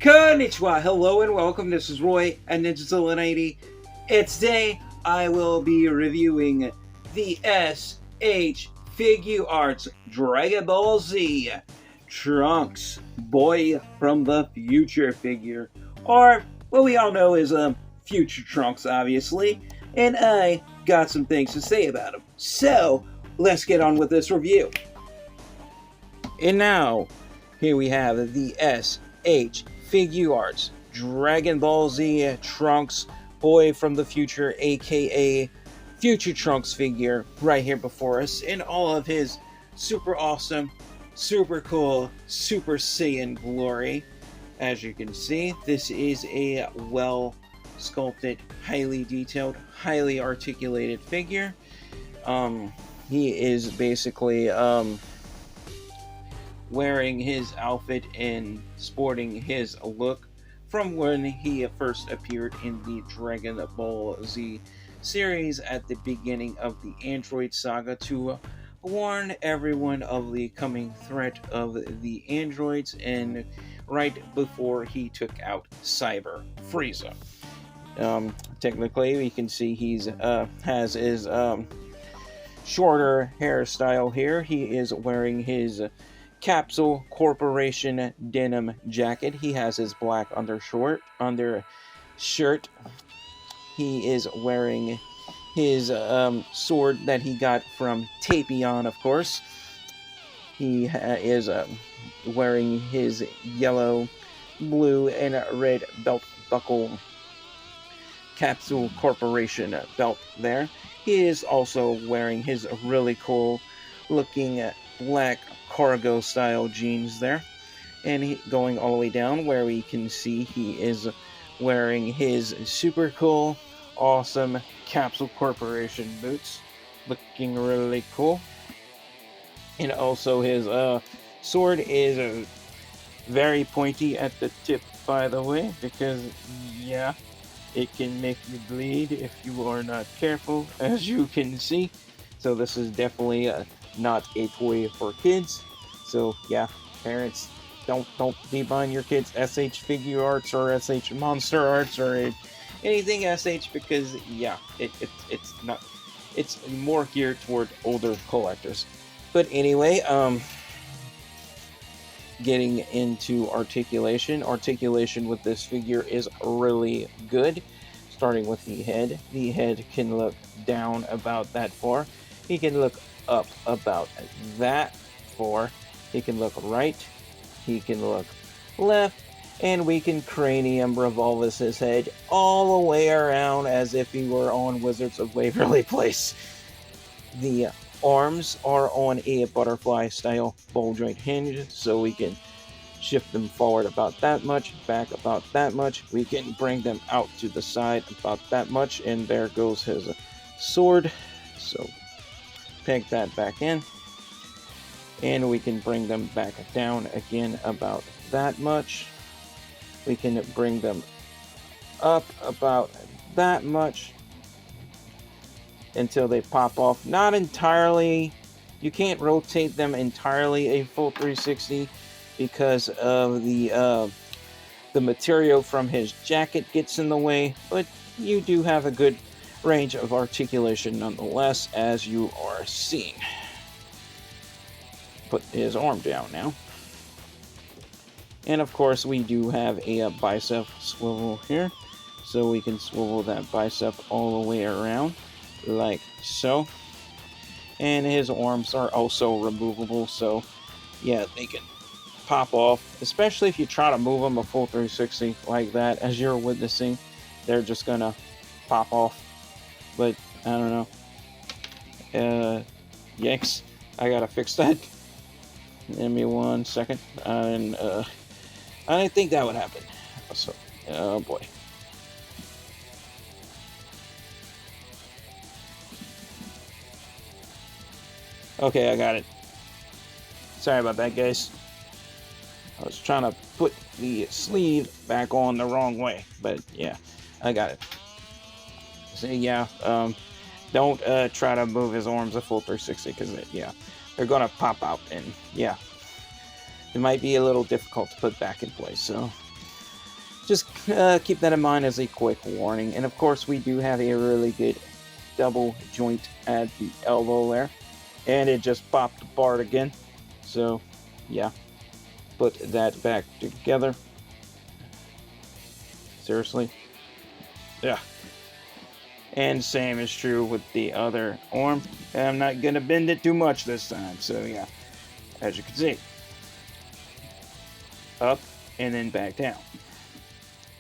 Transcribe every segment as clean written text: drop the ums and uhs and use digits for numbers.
Konnichiwa, hello and welcome. This is Roy at Ninjazilla90. And today I will be reviewing the S.H.FiguArts Dragon Ball Z Trunks Boy from the Future figure, or what we all know as Future Trunks, obviously. And I got some things to say about him. So let's get on with this review. And now, here we have the S.H.FiguArts Dragon Ball Z Trunks Boy from the Future, aka Future Trunks figure, right here before us in all of his super awesome, super cool, Super Saiyan glory. As you can see, this is a well sculpted, highly detailed, highly articulated figure. He is basically wearing his outfit and sporting his look from when he first appeared in the Dragon Ball Z series at the beginning of the Android saga to warn everyone of the coming threat of the androids, and right before he took out Cyber Frieza. Technically, we can see he's has his shorter hairstyle here. He is wearing his Capsule Corporation denim jacket. He has his black undershirt. He is wearing his sword that he got from Tapion, of course. He is wearing his yellow, blue, and red belt buckle Capsule Corporation belt there. He is also wearing his really cool looking black cargo style jeans there, and going all the way down where we can see he is wearing his super cool, awesome Capsule Corporation boots, looking really cool. And also his sword is very pointy at the tip, by the way, because yeah, it can make you bleed if you are not careful, as you can see. So this is definitely not a toy for kids. So yeah, parents, don't be buying your kids S.H.FiguArts or S.H. Monster Arts or anything S.H. because yeah, it's more geared toward older collectors. But anyway, getting into articulation with this figure is really good. Starting with the head can look down about that far. He can look up about that far. He can look right. He can look left. And we can cranium revolve his head all the way around as if he were on Wizards of Waverly Place. The arms are on a butterfly style ball joint hinge, so we can shift them forward about that much, back about that much. We can bring them out to the side about that much, and there goes his sword. So peg that back in, and we can bring them back down again about that much. We can bring them up about that much until they pop off. Not entirely. You can't rotate them entirely a full 360 because of the material from his jacket gets in the way, but you do have a good range of articulation nonetheless, as you are seeing. Put his arm down now. And of course we do have a bicep swivel here, so we can swivel that bicep all the way around like so. And his arms are also removable, so yeah, they can pop off, especially if you try to move them a full 360 like that, as you're witnessing. They're just gonna pop off. But I don't know. Yanks, I gotta fix that. Give me 1 second. And I didn't think that would happen. So, oh boy. Okay, I got it. Sorry about that, guys. I was trying to put the sleeve back on the wrong way, but yeah, I got it. So yeah, don't try to move his arms a full 360 because yeah, they're gonna pop out, and yeah, it might be a little difficult to put back in place. So just keep that in mind as a quick warning. And of course, we do have a really good double joint at the elbow there, and it just popped apart again. So, yeah, put that back together. Seriously, yeah. And same is true with the other arm. I'm not gonna bend it too much this time. So yeah, as you can see, up and then back down,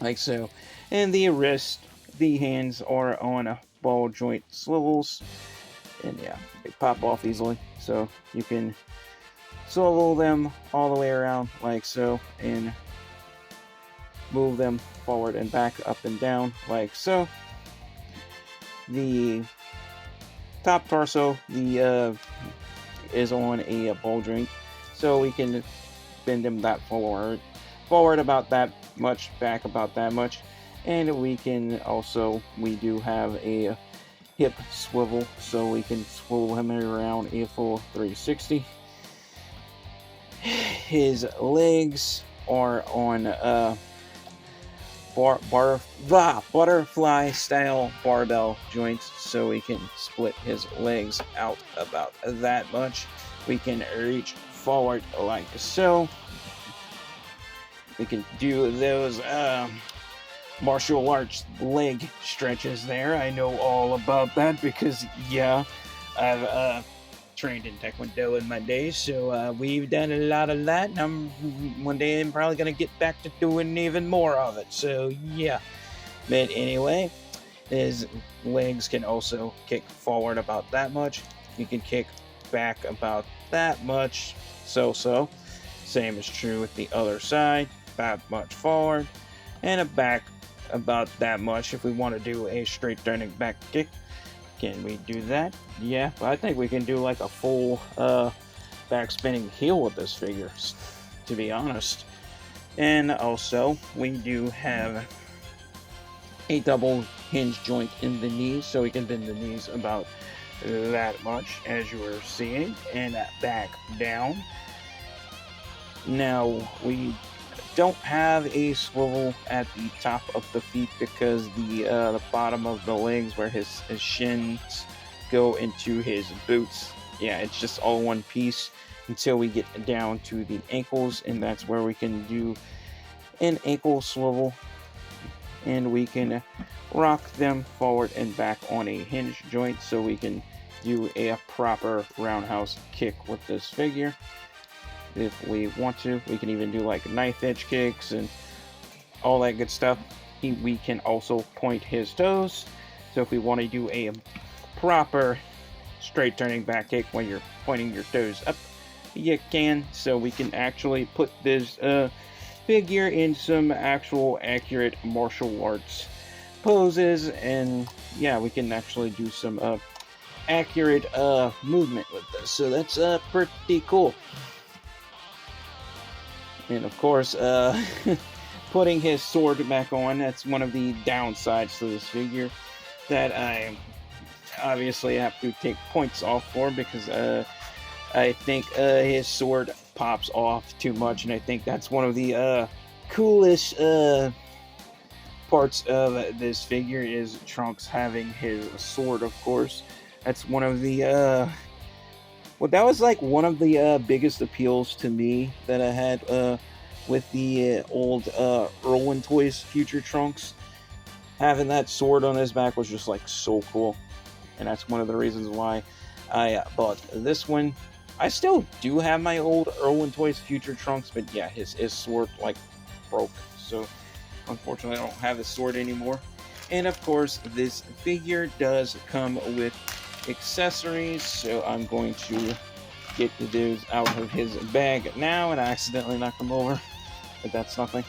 like so. And the wrist, the hands are on a ball joint swivels, and yeah, they pop off easily. So you can swivel them all the way around like so, and move them forward and back, up and down like so. The top torso, the is on a ball joint, so we can bend them that forward about that much, back about that much, and we can also, we do have a hip swivel, so we can swivel him around a full 360. His legs are on butterfly style barbell joints, so we can split his legs out about that much. We can reach forward like so. We can do those martial arts leg stretches there. I know all about that because, yeah, I've trained in Taekwondo in my day, so we've done a lot of that, and one day I'm probably going to get back to doing even more of it, so yeah. But anyway, his legs can also kick forward about that much. You can kick back about that much, so. Same is true with the other side, that much forward, and a back about that much. If we want to do a straight turning back kick, can we do that? Yeah, but I think we can do like a full back spinning heel with this figure, to be honest. And also, we do have a double hinge joint in the knees, so we can bend the knees about that much, as you were seeing, and back down. Now, we don't have a swivel at the top of the feet because the bottom of the legs where his shins go into his boots, yeah, it's just all one piece until we get down to the ankles, and that's where we can do an ankle swivel, and we can rock them forward and back on a hinge joint, so we can do a proper roundhouse kick with this figure. If we want to, we can even do like knife edge kicks and all that good stuff. We can also point his toes. So if we want to do a proper straight turning back kick when you're pointing your toes up, you can. So we can actually put this figure in some actual accurate martial arts poses, and yeah, we can actually do some accurate movement with this. So that's pretty cool. And of course, putting his sword back on, that's one of the downsides to this figure that I obviously have to take points off for, because I think his sword pops off too much, and I think that's one of the coolest parts of this figure is Trunks having his sword, of course. That's one of the well, that was like one of the biggest appeals to me that I had with the old Irwin Toys Future Trunks. Having that sword on his back was just like so cool, and that's one of the reasons why I bought this one. I still do have my old Irwin Toys Future Trunks, but yeah, his sword like broke, so unfortunately I don't have his sword anymore. And of course, this figure does come with accessories, so I'm going to get those out of his bag now, and I accidentally knocked them over, but that's nothing.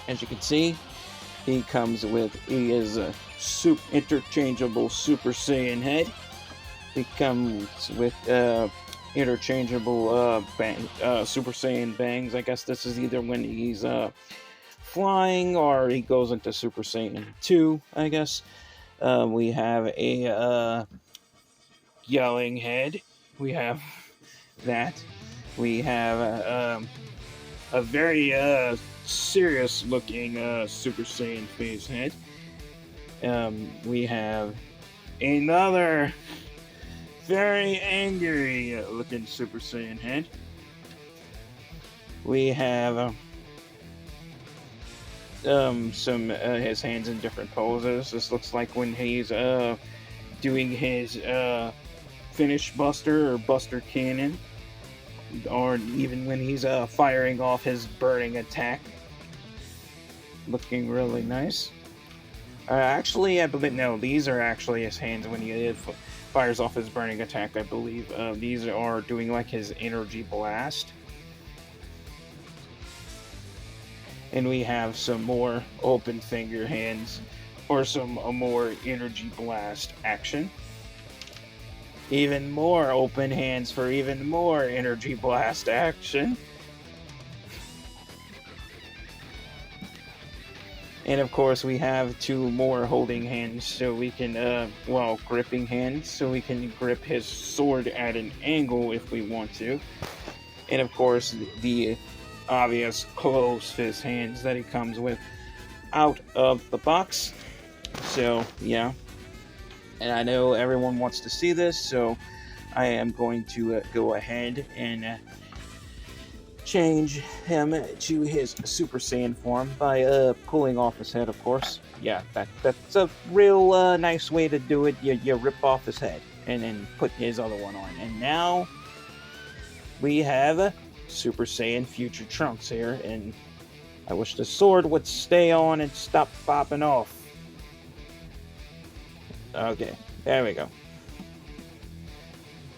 As you can see, he is a interchangeable Super Saiyan head. He comes with interchangeable Super Saiyan bangs. I guess this is either when he's flying or he goes into Super Saiyan 2, I guess. We have a yelling head. We have that. We have a very serious looking Super Saiyan face head. We have another very angry looking Super Saiyan head. We have some his hands in different poses. This looks like when he's doing his finish Buster or Buster Cannon, or even when he's firing off his burning attack. Looking really nice. Actually, I believe no, these are actually his hands when he fires off his burning attack. I believe these are doing like his energy blast. And we have some more open finger hands, or some more energy blast action. Even more open hands for even more energy blast action. And of course, we have two more holding hands, so we can, gripping hands, so we can grip his sword at an angle if we want to. And of course, the obvious closed fist hands that he comes with out of the box. So, yeah. And I know everyone wants to see this, so I am going to go ahead and change him to his Super Saiyan form by pulling off his head, of course. Yeah, that's a real nice way to do it. You rip off his head and then put his other one on. And now we have Super Saiyan Future Trunks here, and I wish the sword would stay on and stop popping off. Okay, there we go.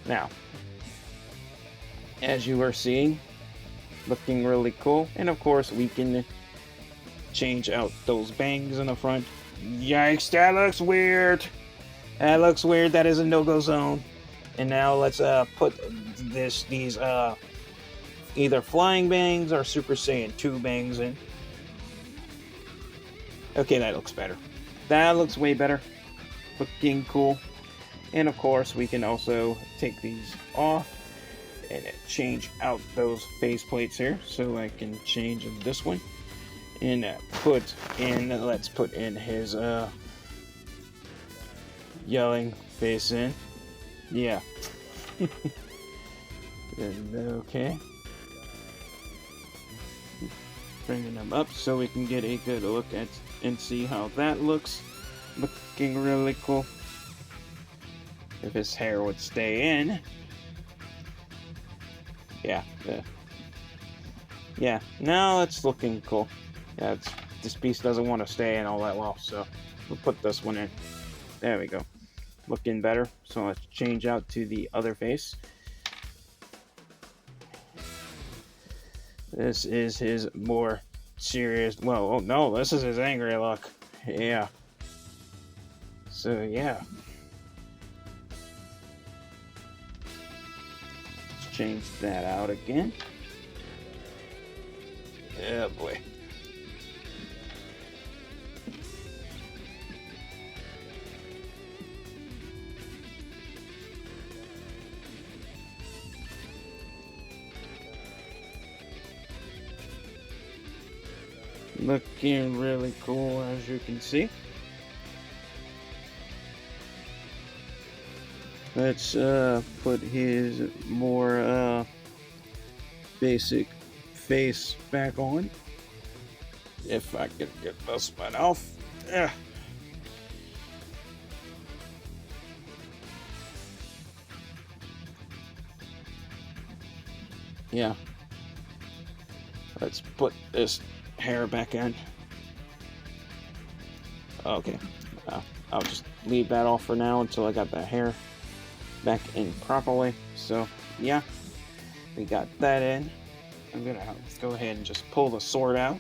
Now, as you are seeing, looking really cool. And of course, we can change out those bangs in the front. Yikes, that looks weird. That looks weird. That is a no-go zone. And now let's put these either flying bangs or Super Saiyan 2 bangs in. Okay, that looks better. That looks way better. Looking cool. And of course, we can also take these off and change out those face plates here. So I can change this one and let's put in his yelling face in. Yeah. Okay. Bringing them up so we can get a good look at and see how that looks. Looking really cool. If his hair would stay in. Yeah, now it's looking cool. Yeah, this piece doesn't want to stay in all that well, so we'll put this one in. There we go. Looking better. So let's change out to the other face. This is his more serious, oh no, this is his angry look. Yeah. So yeah. Let's change that out again. Oh boy. Looking really cool, as you can see. Let's put his more basic face back on. If I can get this one off. Yeah. Let's put this hair back in. Okay. I'll just leave that off for now until I got that hair back in properly. So, yeah. We got that in. I'm gonna go ahead and just pull the sword out,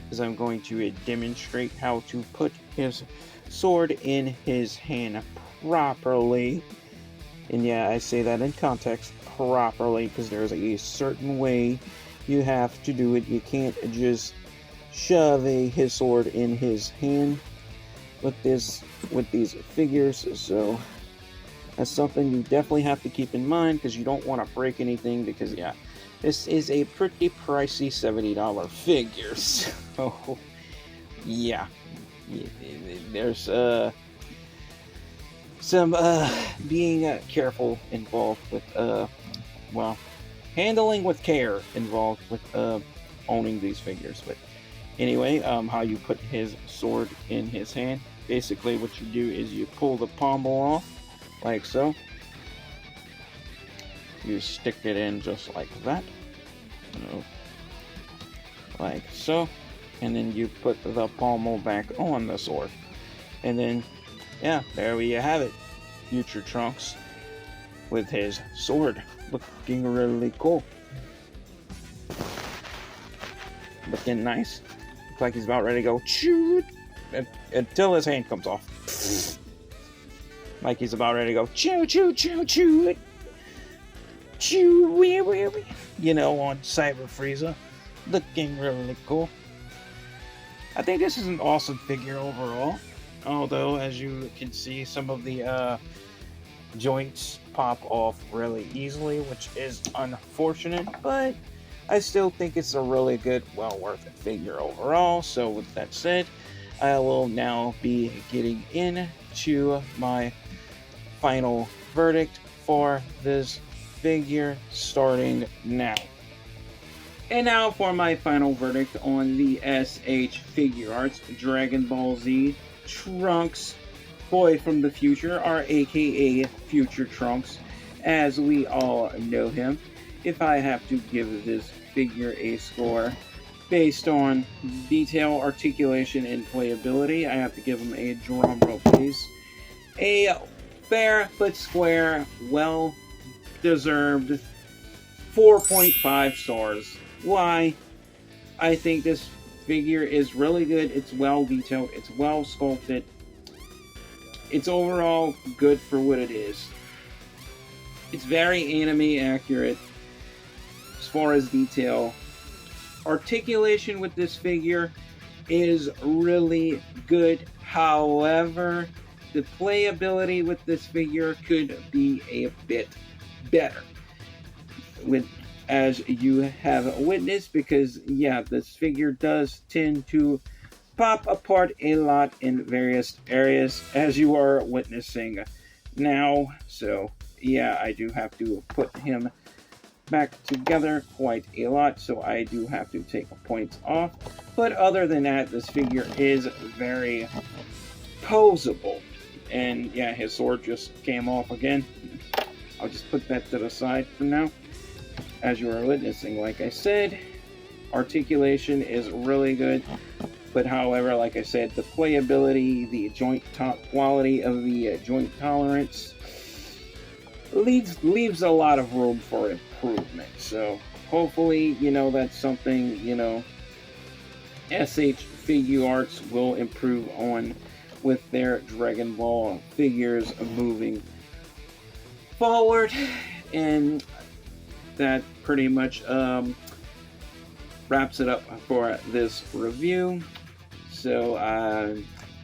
because I'm going to demonstrate how to put his sword in his hand properly. And yeah, I say that in context, properly, because there's a certain way you have to do it. You can't just shove his sword in his hand with these figures. So that's something you definitely have to keep in mind, because you don't want to break anything, because yeah, This is a pretty pricey $70 figure. So yeah, there's some being careful involved with well, handling with care involved with owning these figures. But anyway, how you put his sword in his hand. Basically, what you do is you pull the pommel off, like so. You stick it in just like that, like so, and then you put the pommel back on the sword, and then, yeah, there you have it. Future Trunks with his sword, looking really cool, looking nice. Looks like he's about ready to go choo until his hand comes off. Like he's about ready to go choo choo choo choo choo wee wee wee. You know, on Cyber Frieza. Looking really cool. I think this is an awesome figure overall. Although, as you can see, some of the joints pop off really easily, which is unfortunate, but I still think it's a really good, well worth it figure overall. So with that said, I will now be getting into my final verdict for this figure, starting now. And now for my final verdict on the S.H.FiguArts Dragon Ball Z Trunks Boy from the Future, or aka Future Trunks, as we all know him. If I have to give this figure a score based on detail, articulation, and playability, I have to give him a drum roll, please. A fair but square, well deserved 4.5 stars. Why? I think this figure is really good. It's well detailed. It's well sculpted. It's overall good for what it is. It's very anime accurate as far as detail. Articulation with this figure is really good. However, the playability with this figure could be a bit better, with as you have witnessed, because yeah, this figure does tend to pop apart a lot in various areas, as you are witnessing now. So yeah, I do have to put him back together quite a lot, so I do have to take points off. But other than that, this figure is very posable. And yeah, his sword just came off again. I'll just put that to the side for now. As you are witnessing, like I said, articulation is really good. But however, like I said, the playability, the joint quality of the joint tolerance leaves a lot of room for improvement. So hopefully, that's something, S.H.FiguArts will improve on with their Dragon Ball figures moving forward. And that pretty much wraps it up for this review. So I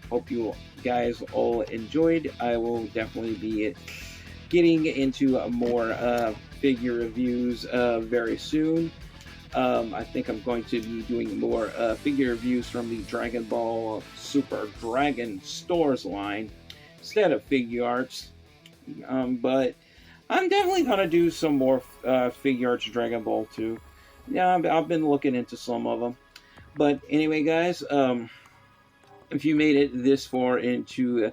hope you guys all enjoyed. I will definitely be getting into more figure reviews very soon. I think I'm going to be doing more figure reviews from the Dragon Ball Super Dragon Stores line instead of FiguArts. But I'm definitely going to do some more FiguArts Dragon Ball 2. Yeah, I've been looking into some of them. But anyway, guys, if you made it this far into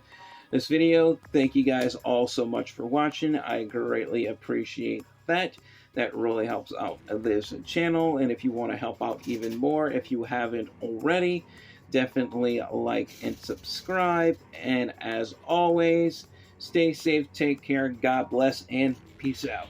this video, thank you guys all so much for watching. I greatly appreciate that. That really helps out this channel. And if you want to help out even more, if you haven't already, definitely like and subscribe. And as always, stay safe, take care, God bless, and peace out.